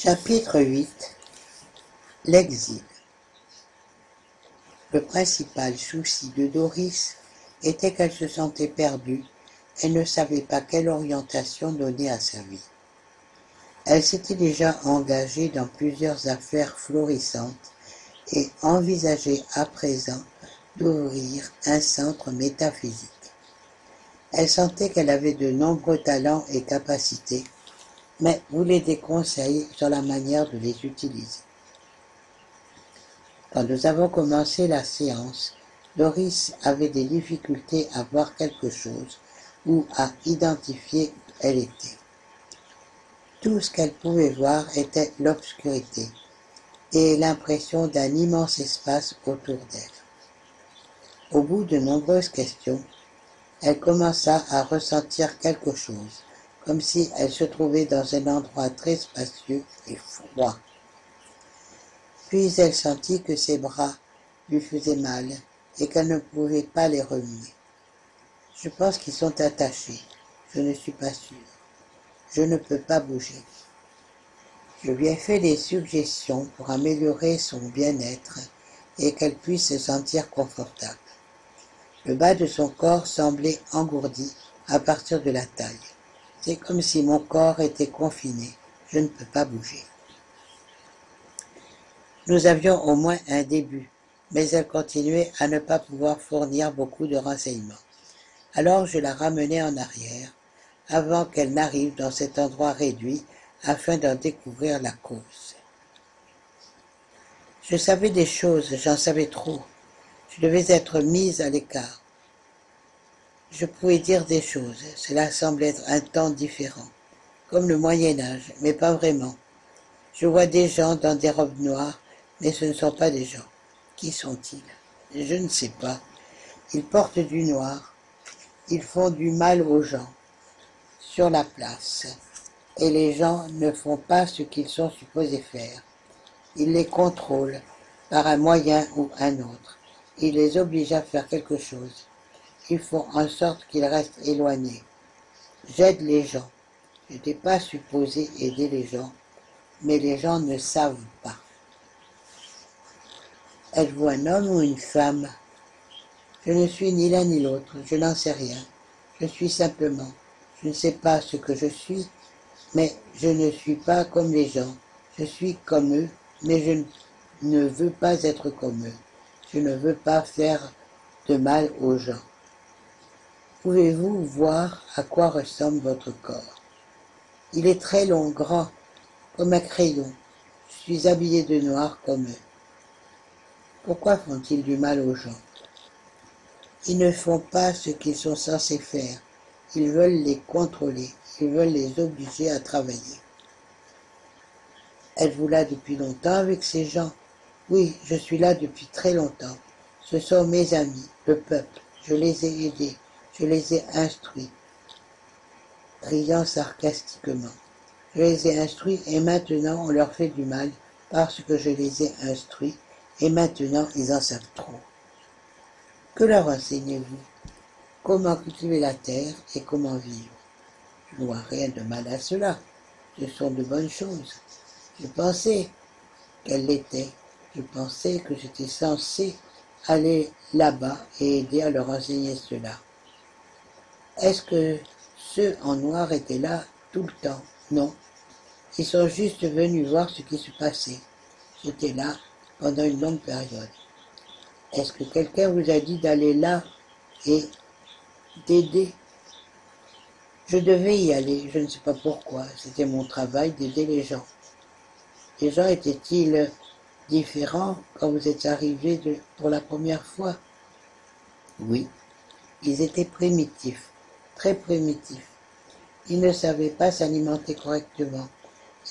Chapitre 8. L'exil. Le principal souci de Doris était qu'elle se sentait perdue et ne savait pas quelle orientation donner à sa vie. Elle s'était déjà engagée dans plusieurs affaires florissantes et envisageait à présent d'ouvrir un centre métaphysique. Elle sentait qu'elle avait de nombreux talents et capacités, mais voulait des conseils sur la manière de les utiliser. Quand nous avons commencé la séance, Doris avait des difficultés à voir quelque chose ou à identifier où elle était. Tout ce qu'elle pouvait voir était l'obscurité et l'impression d'un immense espace autour d'elle. Au bout de nombreuses questions, elle commença à ressentir quelque chose, comme si elle se trouvait dans un endroit très spacieux et froid. Puis elle sentit que ses bras lui faisaient mal et qu'elle ne pouvait pas les remuer. « Je pense qu'ils sont attachés. Je ne suis pas sûre. Je ne peux pas bouger. » Je lui ai fait des suggestions pour améliorer son bien-être et qu'elle puisse se sentir confortable. Le bas de son corps semblait engourdi à partir de la taille. C'est comme si mon corps était confiné. Je ne peux pas bouger. Nous avions au moins un début, mais elle continuait à ne pas pouvoir fournir beaucoup de renseignements. Alors je la ramenai en arrière, avant qu'elle n'arrive dans cet endroit réduit, afin d'en découvrir la cause. Je savais des choses, j'en savais trop. Je devais être mise à l'écart. Je pouvais dire des choses, cela semble être un temps différent, comme le Moyen-Âge, mais pas vraiment. Je vois des gens dans des robes noires, mais ce ne sont pas des gens. Qui sont-ils? Je ne sais pas. Ils portent du noir. Ils font du mal aux gens, sur la place. Et les gens ne font pas ce qu'ils sont supposés faire. Ils les contrôlent par un moyen ou un autre. Ils les obligent à faire quelque chose. Ils font en sorte qu'ils restent éloignés. J'aide les gens. Je n'étais pas supposé aider les gens, mais les gens ne savent pas. Êtes-vous un homme ou une femme? Je ne suis ni l'un ni l'autre, je n'en sais rien. Je suis simplement. Je ne sais pas ce que je suis, mais je ne suis pas comme les gens. Je suis comme eux, mais je ne veux pas être comme eux. Je ne veux pas faire de mal aux gens. Pouvez-vous voir à quoi ressemble votre corps? Il est très long, grand, comme un crayon. Je suis habillé de noir comme eux. Pourquoi font-ils du mal aux gens? Ils ne font pas ce qu'ils sont censés faire. Ils veulent les contrôler. Ils veulent les obliger à travailler. Êtes-vous là depuis longtemps avec ces gens? Oui, je suis là depuis très longtemps. Ce sont mes amis, le peuple. Je les ai aidés. Je les ai instruits. Riant sarcastiquement. Je les ai instruits et maintenant on leur fait du mal parce que je les ai instruits et maintenant ils en savent trop. Que leur enseignez-vous? Comment cultiver la terre et comment vivre? Je ne vois rien de mal à cela. Ce sont de bonnes choses. Je pensais qu'elles l'étaient. Je pensais que j'étais censé aller là-bas et aider à leur enseigner cela. Est-ce que ceux en noir étaient là tout le temps? Non. Ils sont juste venus voir ce qui se passait. J'étais là pendant une longue période. Est-ce que quelqu'un vous a dit d'aller là et d'aider? Je devais y aller, je ne sais pas pourquoi. C'était mon travail d'aider les gens. Les gens étaient-ils différents quand vous êtes arrivés pour la première fois? Oui, ils étaient primitifs, très primitifs. Ils ne savaient pas s'alimenter correctement.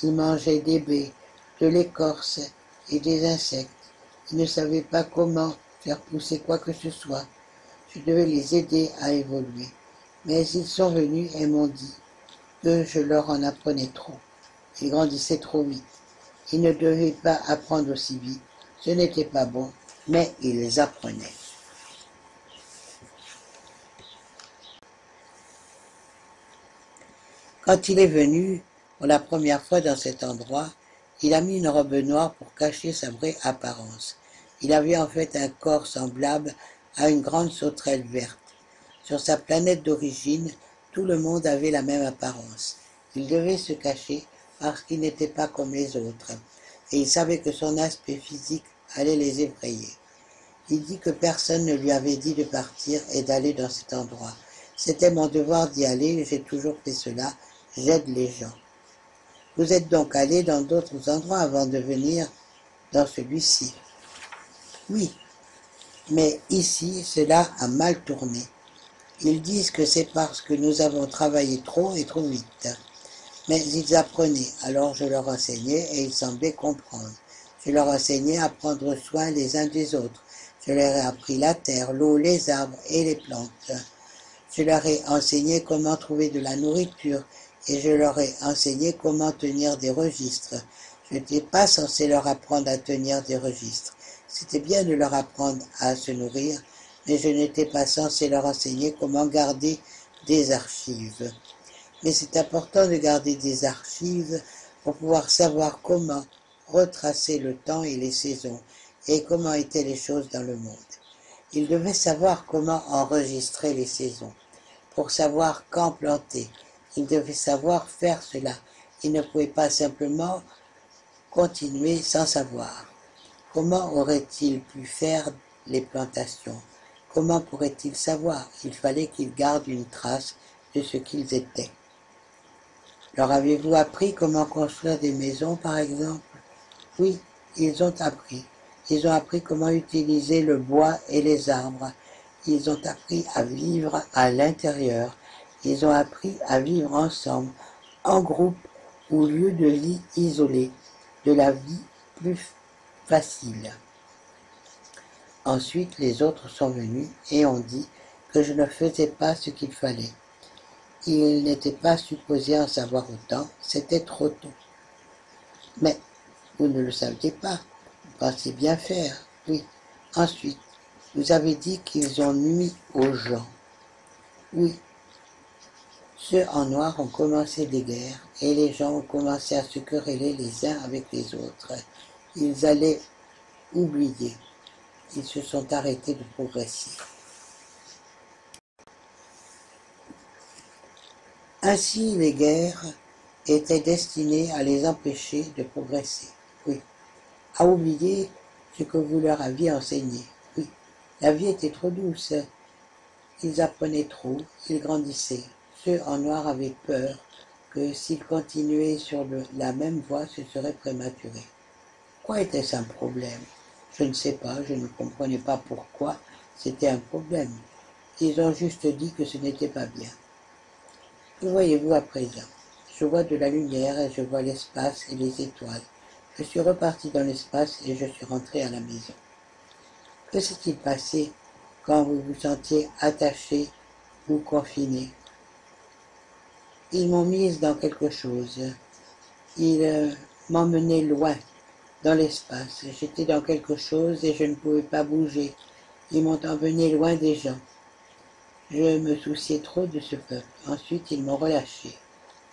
Ils mangeaient des baies, de l'écorce et des insectes. Ils ne savaient pas comment faire pousser quoi que ce soit. Je devais les aider à évoluer. Mais ils sont venus et m'ont dit que je leur en apprenais trop. Ils grandissaient trop vite. Ils ne devaient pas apprendre aussi vite. Ce n'était pas bon, mais ils apprenaient. Quand il est venu pour la première fois dans cet endroit, Il a mis une robe noire pour cacher sa vraie apparence. Il avait en fait un corps semblable à une grande sauterelle verte. Sur sa planète d'origine, tout le monde avait la même apparence. Il devait se cacher parce qu'il n'était pas comme les autres, et il savait que son aspect physique allait les effrayer. Il dit que personne ne lui avait dit de partir et d'aller dans cet endroit. C'était mon devoir d'y aller, j'ai toujours fait cela, j'aide les gens. Vous êtes donc allé dans d'autres endroits avant de venir dans celui-ci. Oui, mais ici, cela a mal tourné. Ils disent que c'est parce que nous avons travaillé trop et trop vite. Mais ils apprenaient, alors je leur enseignais et ils semblaient comprendre. Je leur enseignais à prendre soin les uns des autres. Je leur ai appris la terre, l'eau, les arbres et les plantes. Je leur ai enseigné comment trouver de la nourriture et je leur ai enseigné comment tenir des registres. Je n'étais pas censé leur apprendre à tenir des registres. C'était bien de leur apprendre à se nourrir, mais je n'étais pas censé leur enseigner comment garder des archives. Mais c'est important de garder des archives pour pouvoir savoir comment retracer le temps et les saisons et comment étaient les choses dans le monde. Ils devaient savoir comment enregistrer les saisons, pour savoir quand planter. Ils devaient savoir faire cela. Ils ne pouvaient pas simplement continuer sans savoir. Comment auraient-ils pu faire les plantations? Comment pourraient-ils savoir? Il fallait qu'ils gardent une trace de ce qu'ils étaient. Leur avez-vous appris comment construire des maisons, par exemple? Oui, ils ont appris. Ils ont appris comment utiliser le bois et les arbres. Ils ont appris à vivre à l'intérieur. Ils ont appris à vivre ensemble, en groupe, au lieu de vie isolée, de la vie plus facile. Ensuite, les autres sont venus et ont dit que je ne faisais pas ce qu'il fallait. Ils n'étaient pas supposés en savoir autant, c'était trop tôt. Mais vous ne le saviez pas, vous pensiez bien faire, oui. Ensuite, vous avez dit qu'ils ont nui aux gens. Oui, ceux en noir ont commencé des guerres et les gens ont commencé à se quereller les uns avec les autres. Ils allaient oublier. Ils se sont arrêtés de progresser. Ainsi, les guerres étaient destinées à les empêcher de progresser. Oui, à oublier ce que vous leur aviez enseigné. Oui, la vie était trop douce. Ils apprenaient trop, ils grandissaient. Ceux en noir avaient peur que s'ils continuaient sur la même voie, ce serait prématuré. Quoi était-ce un problème? Je ne sais pas, je ne comprenais pas pourquoi c'était un problème. Ils ont juste dit que ce n'était pas bien. Que voyez-vous à présent? Je vois de la lumière et je vois l'espace et les étoiles. Je suis reparti dans l'espace et je suis rentré à la maison. Que s'est-il passé quand vous vous sentiez attaché ou confiné? Ils m'ont mise dans quelque chose. Ils m'emmenaient loin dans l'espace. J'étais dans quelque chose et je ne pouvais pas bouger. Ils m'ont emmené loin des gens. Je me souciais trop de ce peuple. Ensuite, ils m'ont relâché.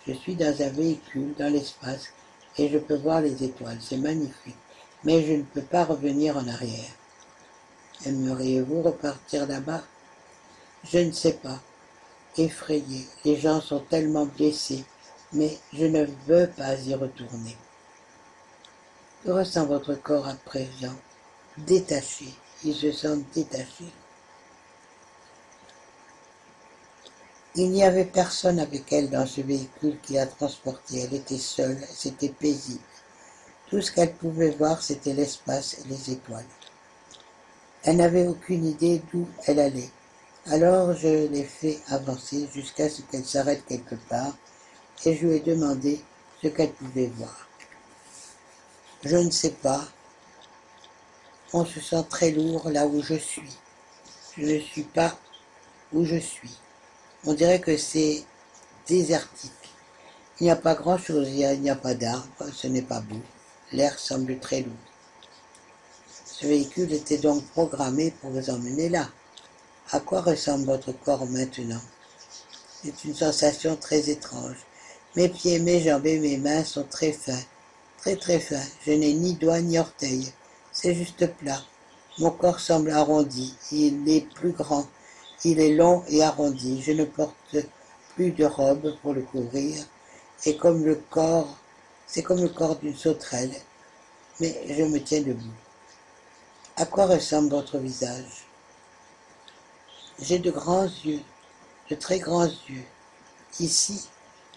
Je suis dans un véhicule dans l'espace et je peux voir les étoiles. C'est magnifique. Mais je ne peux pas revenir en arrière. Aimeriez-vous repartir là-bas? Je ne sais pas. Effrayé. Les gens sont tellement blessés. Mais je ne veux pas y retourner. Que ressent votre corps à présent? Détaché. Ils se sentent détachés. Il n'y avait personne avec elle dans ce véhicule qui la transportait. Elle était seule, c'était paisible. Tout ce qu'elle pouvait voir, c'était l'espace et les étoiles. Elle n'avait aucune idée d'où elle allait. Alors je l'ai fait avancer jusqu'à ce qu'elle s'arrête quelque part et je lui ai demandé ce qu'elle pouvait voir. Je ne sais pas. On se sent très lourd là où je suis. Je ne suis pas où je suis. On dirait que c'est désertique. Il n'y a pas grand-chose, il n'y a pas d'arbres, ce n'est pas beau. L'air semble très lourd. Ce véhicule était donc programmé pour vous emmener là. À quoi ressemble votre corps maintenant? C'est une sensation très étrange. Mes pieds, mes jambes et mes mains sont très fins. très très fin. Je n'ai ni doigts ni orteils. C'est juste plat. Mon corps semble arrondi. Il est plus grand. Il est long et arrondi. Je ne porte plus de robe pour le couvrir. Et comme le corps, c'est comme le corps d'une sauterelle. Mais je me tiens debout. À quoi ressemble votre visage? J'ai de grands yeux, de très grands yeux. Ici,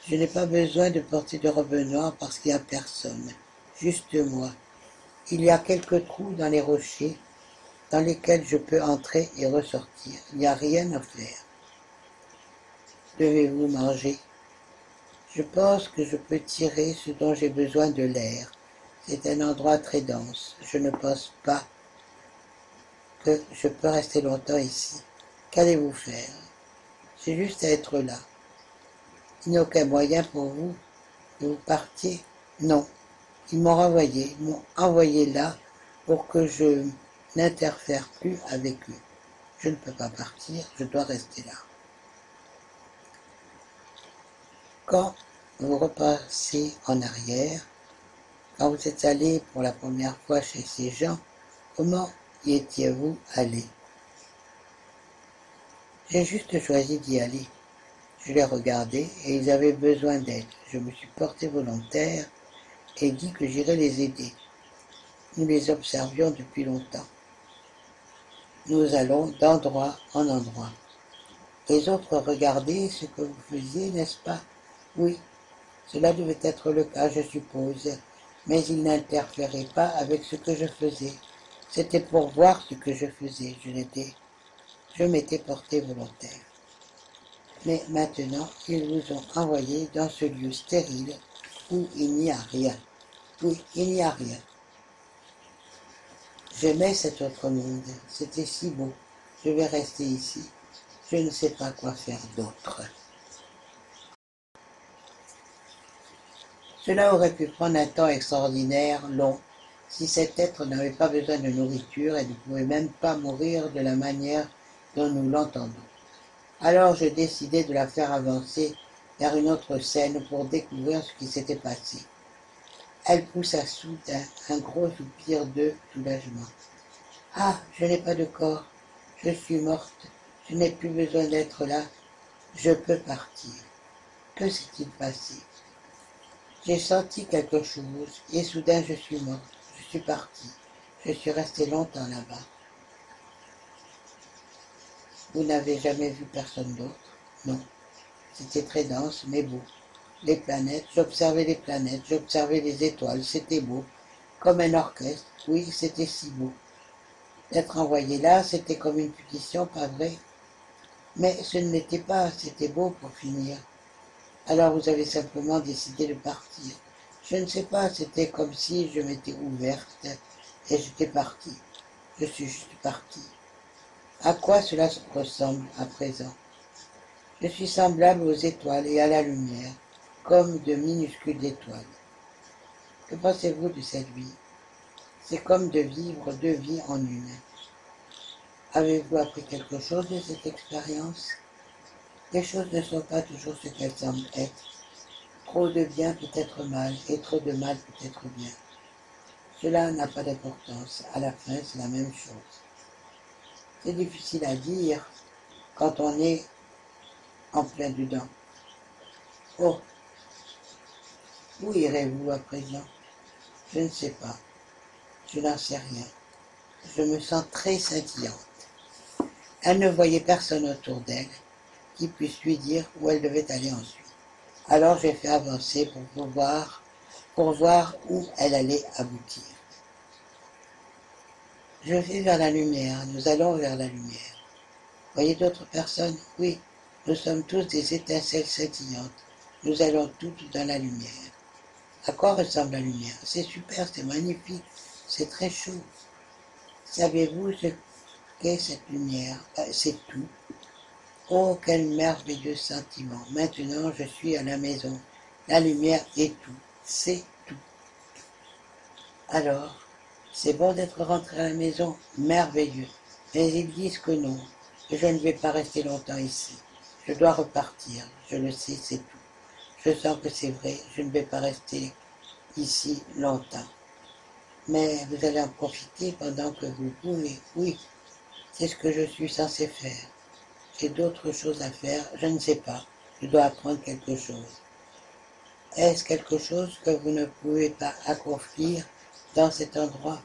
je n'ai pas besoin de porter de robe noire parce qu'il n'y a personne, juste moi. Il y a quelques trous dans les rochers dans lesquels je peux entrer et ressortir. Il n'y a rien à faire. Devez-vous manger? Je pense que je peux tirer ce dont j'ai besoin de l'air. C'est un endroit très dense. Je ne pense pas que je peux rester longtemps ici. Qu'allez-vous faire? C'est juste à être là. Il n'y a aucun moyen pour vous que vous partiez? Non. Ils m'ont renvoyé, ils m'ont envoyé là pour que je n'interfère plus avec eux. Je ne peux pas partir, je dois rester là. Quand vous repassez en arrière, quand vous êtes allé pour la première fois chez ces gens, comment y étiez-vous allé? J'ai juste choisi d'y aller. Je les regardais et ils avaient besoin d'aide. Je me suis porté volontaire et dit que j'irais les aider. Nous les observions depuis longtemps. Nous allons d'endroit en endroit. Les autres regardaient ce que vous faisiez, n'est-ce pas? Oui, cela devait être le cas, je suppose, mais ils n'interféraient pas avec ce que je faisais. C'était pour voir ce que je faisais. Je m'étais porté volontaire. Mais maintenant, ils vous ont envoyé dans ce lieu stérile où il n'y a rien. Oui, il n'y a rien. J'aimais cet autre monde. C'était si beau. Je vais rester ici. Je ne sais pas quoi faire d'autre. Cela aurait pu prendre un temps extraordinaire, long, si cet être n'avait pas besoin de nourriture et ne pouvait même pas mourir de la manière dont nous l'entendons. Alors je décidai de la faire avancer vers une autre scène pour découvrir ce qui s'était passé. Elle poussa soudain un gros soupir de soulagement. « Ah, je n'ai pas de corps, je suis morte, je n'ai plus besoin d'être là, je peux partir. » Que s'est-il passé? J'ai senti quelque chose et soudain je suis morte, je suis partie, je suis restée longtemps là-bas. Vous n'avez jamais vu personne d'autre? Non. C'était très dense mais beau. Les planètes, j'observais les planètes, j'observais les étoiles, c'était beau. Comme un orchestre, oui, c'était si beau. D'être envoyé là, c'était comme une punition, pas vrai? Mais ce ne l'était pas, c'était beau pour finir. Alors vous avez simplement décidé de partir. Je ne sais pas, c'était comme si je m'étais ouverte et j'étais partie. Je suis juste partie. À quoi cela ressemble à présent? Je suis semblable aux étoiles et à la lumière, comme de minuscules étoiles. Que pensez-vous de cette vie? C'est comme de vivre deux vies en une. Avez-vous appris quelque chose de cette expérience? Les choses ne sont pas toujours ce qu'elles semblent être. Trop de bien peut être mal, et trop de mal peut être bien. Cela n'a pas d'importance. À la fin, c'est la même chose. C'est difficile à dire quand on est en plein dedans. Oh, où irez-vous à présent? Je ne sais pas. Je n'en sais rien. Je me sens très scintillante. Elle ne voyait personne autour d'elle qui puisse lui dire où elle devait aller ensuite. Alors j'ai fait avancer pour voir où elle allait aboutir. Je vais vers la lumière, nous allons vers la lumière. Voyez d'autres personnes? Oui, nous sommes tous des étincelles scintillantes. Nous allons toutes dans la lumière. À quoi ressemble la lumière? C'est super, c'est magnifique, c'est très chaud. Savez-vous ce qu'est cette lumière? C'est tout. Oh, quel merveilleux sentiment. Maintenant, je suis à la maison. La lumière est tout. C'est tout. Alors, c'est bon d'être rentré à la maison? Merveilleux. Mais ils disent que non, que je ne vais pas rester longtemps ici. Je dois repartir. Je le sais, c'est tout. Je sens que c'est vrai. Je ne vais pas rester ici longtemps. Mais vous allez en profiter pendant que vous pouvez. Oui, c'est ce que je suis censé faire. J'ai d'autres choses à faire, je ne sais pas. Je dois apprendre quelque chose. Est-ce quelque chose que vous ne pouvez pas accomplir dans cet endroit?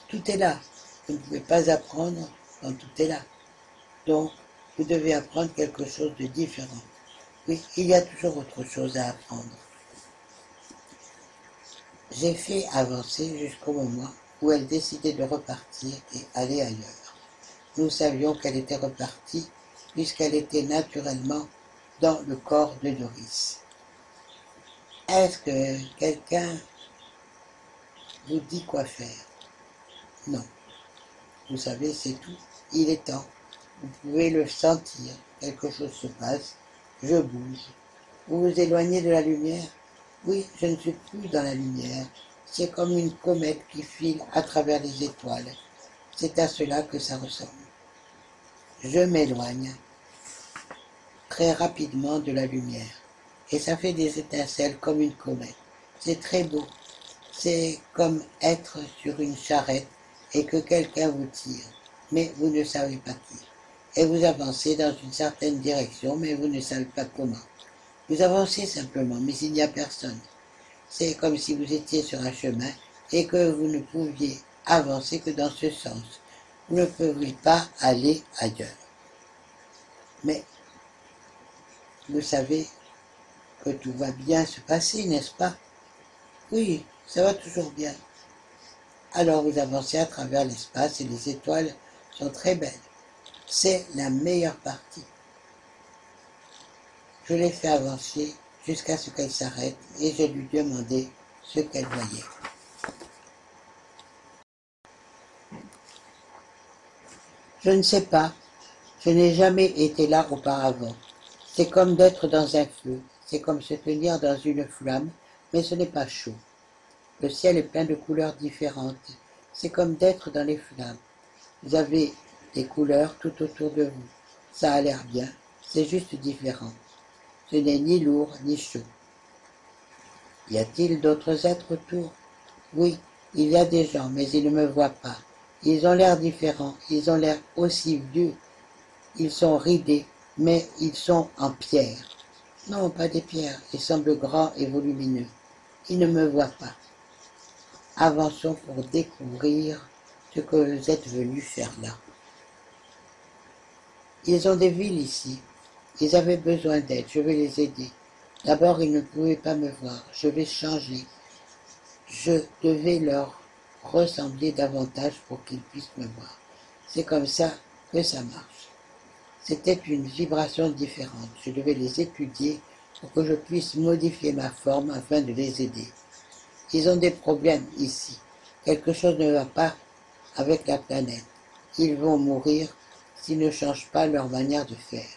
Tout est là. Vous ne pouvez pas apprendre quand tout est là. Donc, vous devez apprendre quelque chose de différent. Oui, il y a toujours autre chose à apprendre. J'ai fait avancer jusqu'au moment où elle décidait de repartir et aller ailleurs. Nous savions qu'elle était repartie puisqu'elle était naturellement dans le corps de Doris. Est-ce que quelqu'un vous dit quoi faire? Non. Vous savez, c'est tout. Il est temps. Vous pouvez le sentir. Quelque chose se passe. Je bouge. Vous vous éloignez de la lumière? Oui, je ne suis plus dans la lumière. C'est comme une comète qui file à travers les étoiles. C'est à cela que ça ressemble. Je m'éloigne très rapidement de la lumière. Et ça fait des étincelles comme une comète. C'est très beau. C'est comme être sur une charrette et que quelqu'un vous tire, mais vous ne savez pas qui. Et vous avancez dans une certaine direction, mais vous ne savez pas comment. Vous avancez simplement, mais il n'y a personne. C'est comme si vous étiez sur un chemin et que vous ne pouviez avancer que dans ce sens. Vous ne pouviez pas aller ailleurs. Mais vous savez que tout va bien se passer, n'est-ce pas? Oui, ça va toujours bien. Alors vous avancez à travers l'espace et les étoiles sont très belles. C'est la meilleure partie. Je l'ai fait avancer jusqu'à ce qu'elle s'arrête et je lui demandai ce qu'elle voyait. Je ne sais pas, je n'ai jamais été là auparavant. C'est comme d'être dans un feu, c'est comme se tenir dans une flamme, mais ce n'est pas chaud. Le ciel est plein de couleurs différentes, c'est comme d'être dans les flammes. Vous avez des couleurs tout autour de vous. Ça a l'air bien, c'est juste différent. Ce n'est ni lourd ni chaud. Y a-t-il d'autres êtres autour? Oui, il y a des gens, mais ils ne me voient pas. Ils ont l'air différents, ils ont l'air aussi vieux. Ils sont ridés, mais ils sont en pierre. Non, pas des pierres, ils semblent grands et volumineux. Ils ne me voient pas. Avançons pour découvrir ce que vous êtes venus faire là. Ils ont des villes ici. Ils avaient besoin d'aide, je vais les aider. D'abord, ils ne pouvaient pas me voir, je vais changer. Je devais leur ressembler davantage pour qu'ils puissent me voir. C'est comme ça que ça marche. C'était une vibration différente. Je devais les étudier pour que je puisse modifier ma forme afin de les aider. Ils ont des problèmes ici. Quelque chose ne va pas avec la planète. Ils vont mourir s'ils ne changent pas leur manière de faire.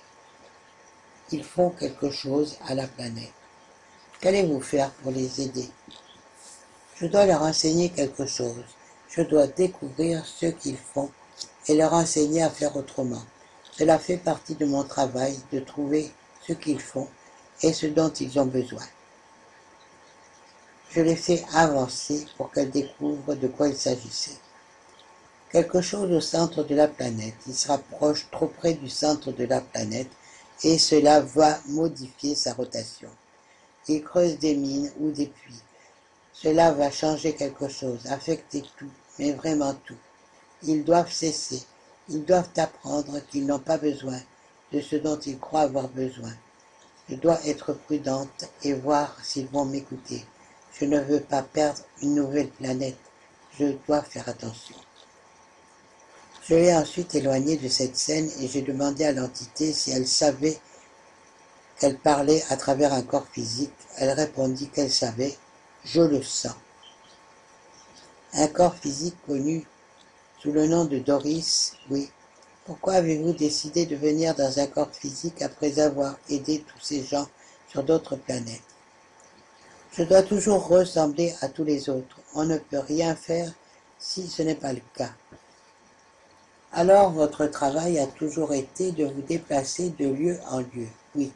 Ils font quelque chose à la planète. Qu'allez-vous faire pour les aider? Je dois leur enseigner quelque chose. Je dois découvrir ce qu'ils font et leur enseigner à faire autrement. Cela fait partie de mon travail de trouver ce qu'ils font et ce dont ils ont besoin. Je les fais avancer pour qu'elles découvrent de quoi il s'agissait. Quelque chose au centre de la planète. Il se rapproche trop près du centre de la planète et cela va modifier sa rotation. Il creuse des mines ou des puits. Cela va changer quelque chose, affecter tout, mais vraiment tout. Ils doivent cesser. Ils doivent apprendre qu'ils n'ont pas besoin de ce dont ils croient avoir besoin. Je dois être prudente et voir s'ils vont m'écouter. Je ne veux pas perdre une nouvelle planète. Je dois faire attention. Je l'ai ensuite éloignée de cette scène et j'ai demandé à l'entité si elle savait qu'elle parlait à travers un corps physique. Elle répondit qu'elle savait. Je le sens. Un corps physique connu sous le nom de Doris, oui. Pourquoi avez-vous décidé de venir dans un corps physique après avoir aidé tous ces gens sur d'autres planètes? Je dois toujours ressembler à tous les autres. On ne peut rien faire si ce n'est pas le cas. Alors votre travail a toujours été de vous déplacer de lieu en lieu, oui.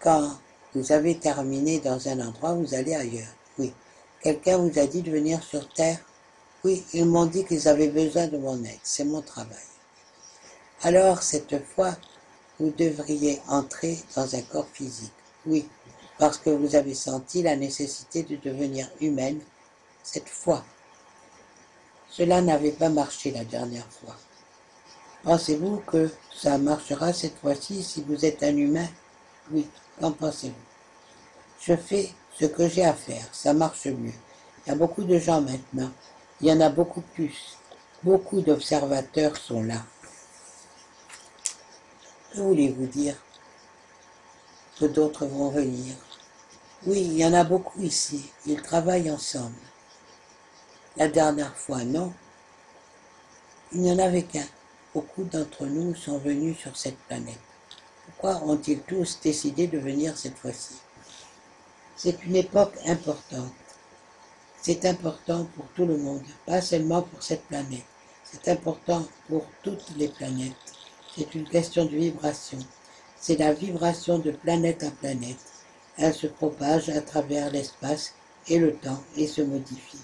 Quand vous avez terminé dans un endroit, vous allez ailleurs, oui. Quelqu'un vous a dit de venir sur Terre? Oui, ils m'ont dit qu'ils avaient besoin de mon aide, c'est mon travail. Alors, cette fois, vous devriez entrer dans un corps physique. Oui, parce que vous avez senti la nécessité de devenir humaine cette fois. Cela n'avait pas marché la dernière fois. Pensez-vous que ça marchera cette fois-ci si vous êtes un humain? Oui, qu'en pensez-vous? Je fais ce que j'ai à faire, ça marche mieux. Il y a beaucoup de gens maintenant, il y en a beaucoup plus. Beaucoup d'observateurs sont là. Que voulez-vous dire? Que d'autres vont venir. Oui, il y en a beaucoup ici, ils travaillent ensemble. La dernière fois, non, il n'y en avait qu'un. Beaucoup d'entre nous sont venus sur cette planète. Pourquoi ont-ils tous décidé de venir cette fois-ci? C'est une époque importante. C'est important pour tout le monde, pas seulement pour cette planète. C'est important pour toutes les planètes. C'est une question de vibration. C'est la vibration de planète à planète. Elle se propage à travers l'espace et le temps et se modifie.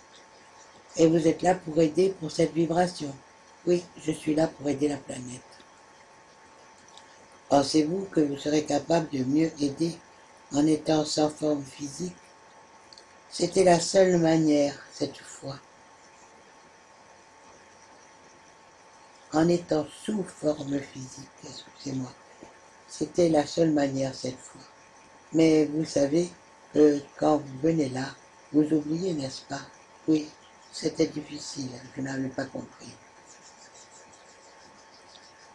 Et vous êtes là pour aider pour cette vibration. Oui, je suis là pour aider la planète. Pensez-vous que vous serez capable de mieux aider en étant sans forme physique? C'était la seule manière cette fois. En étant sous forme physique, excusez-moi. C'était la seule manière cette fois. Mais vous savez que quand vous venez là, vous oubliez, n'est-ce pas? Oui, c'était difficile, je n'avais pas compris.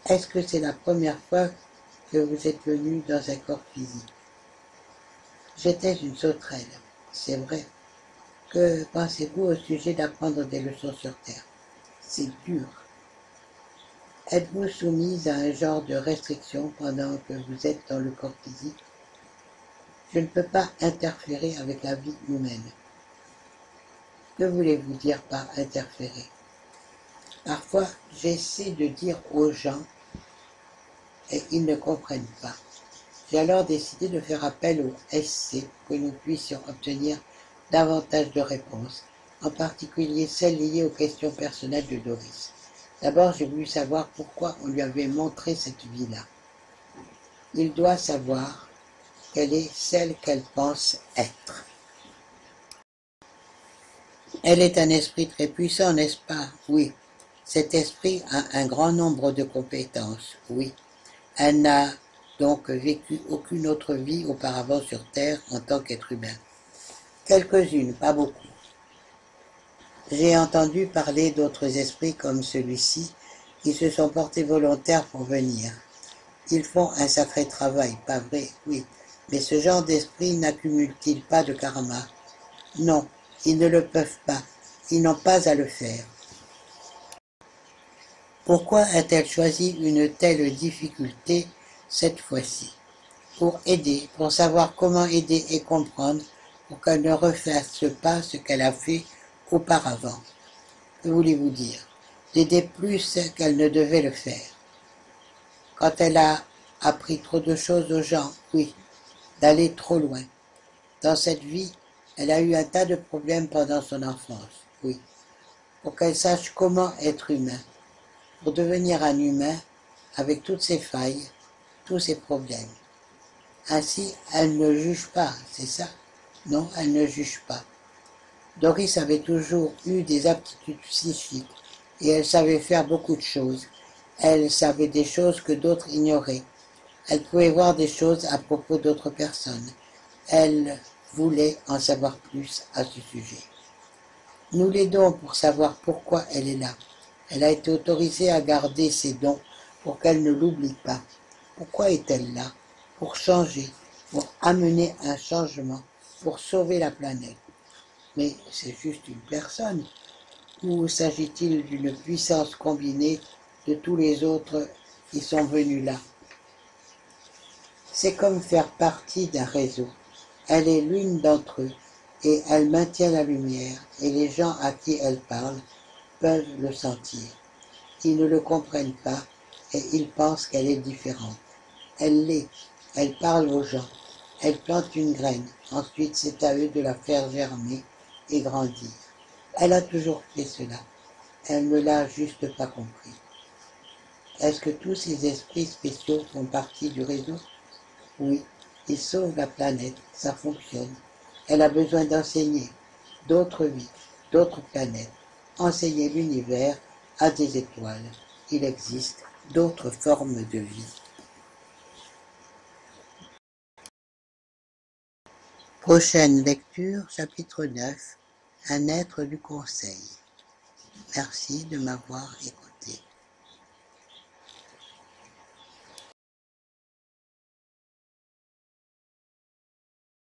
Est-ce que c'est la première fois que vous êtes venu dans un corps physique? J'étais une sauterelle, c'est vrai. Que pensez-vous au sujet d'apprendre des leçons sur Terre? C'est dur. Êtes-vous soumise à un genre de restriction pendant que vous êtes dans le corps physique? Je ne peux pas interférer avec la vie humaine. Que voulez-vous dire par interférer? Parfois, j'essaie de dire aux gens et ils ne comprennent pas. J'ai alors décidé de faire appel au SC pour que nous puissions obtenir davantage de réponses, en particulier celles liées aux questions personnelles de Doris. D'abord, j'ai voulu savoir pourquoi on lui avait montré cette vie-là. Il doit savoir qu'elle est celle qu'elle pense être. Elle est un esprit très puissant, n'est-ce pas? Oui. Cet esprit a un grand nombre de compétences, oui. Elle n'a donc vécu aucune autre vie auparavant sur Terre en tant qu'être humain. Quelques-unes, pas beaucoup. J'ai entendu parler d'autres esprits comme celui-ci qui se sont portés volontaires pour venir. Ils font un sacré travail, pas vrai? Oui. Mais ce genre d'esprit n'accumule-t-il pas de karma? Non, ils ne le peuvent pas. Ils n'ont pas à le faire. Pourquoi a-t-elle choisi une telle difficulté cette fois-ci? Pour aider, pour savoir comment aider et comprendre, pour qu'elle ne refasse pas ce qu'elle a fait auparavant. Que voulez-vous dire? D'aider plus qu'elle ne devait le faire. Quand elle a appris trop de choses aux gens, oui, d'aller trop loin. Dans cette vie, elle a eu un tas de problèmes pendant son enfance, oui. Pour qu'elle sache comment être humain. Pour devenir un humain avec toutes ses failles, tous ses problèmes. Ainsi, elle ne juge pas, c'est ça? Non, elle ne juge pas. Doris avait toujours eu des aptitudes psychiques et elle savait faire beaucoup de choses. Elle savait des choses que d'autres ignoraient. Elle pouvait voir des choses à propos d'autres personnes. Elle voulait en savoir plus à ce sujet. Nous l'aidons pour savoir pourquoi elle est là. Elle a été autorisée à garder ses dons pour qu'elle ne l'oublie pas. Pourquoi est-elle là? Pour changer, pour amener un changement, pour sauver la planète. Mais c'est juste une personne. Ou s'agit-il d'une puissance combinée de tous les autres qui sont venus là? C'est comme faire partie d'un réseau. Elle est l'une d'entre eux et elle maintient la lumière et les gens à qui elle parle peuvent le sentir. Ils ne le comprennent pas et ils pensent qu'elle est différente. Elle l'est, elle parle aux gens, elle plante une graine, ensuite c'est à eux de la faire germer et grandir. Elle a toujours fait cela. Elle ne l'a juste pas compris. Est-ce que tous ces esprits spéciaux font partie du réseau? Oui, ils sauvent la planète, ça fonctionne. Elle a besoin d'enseigner d'autres vies, d'autres planètes, enseigner l'univers à des étoiles. Il existe d'autres formes de vie. Prochaine lecture, chapitre 9, un être du conseil. Merci de m'avoir écouté.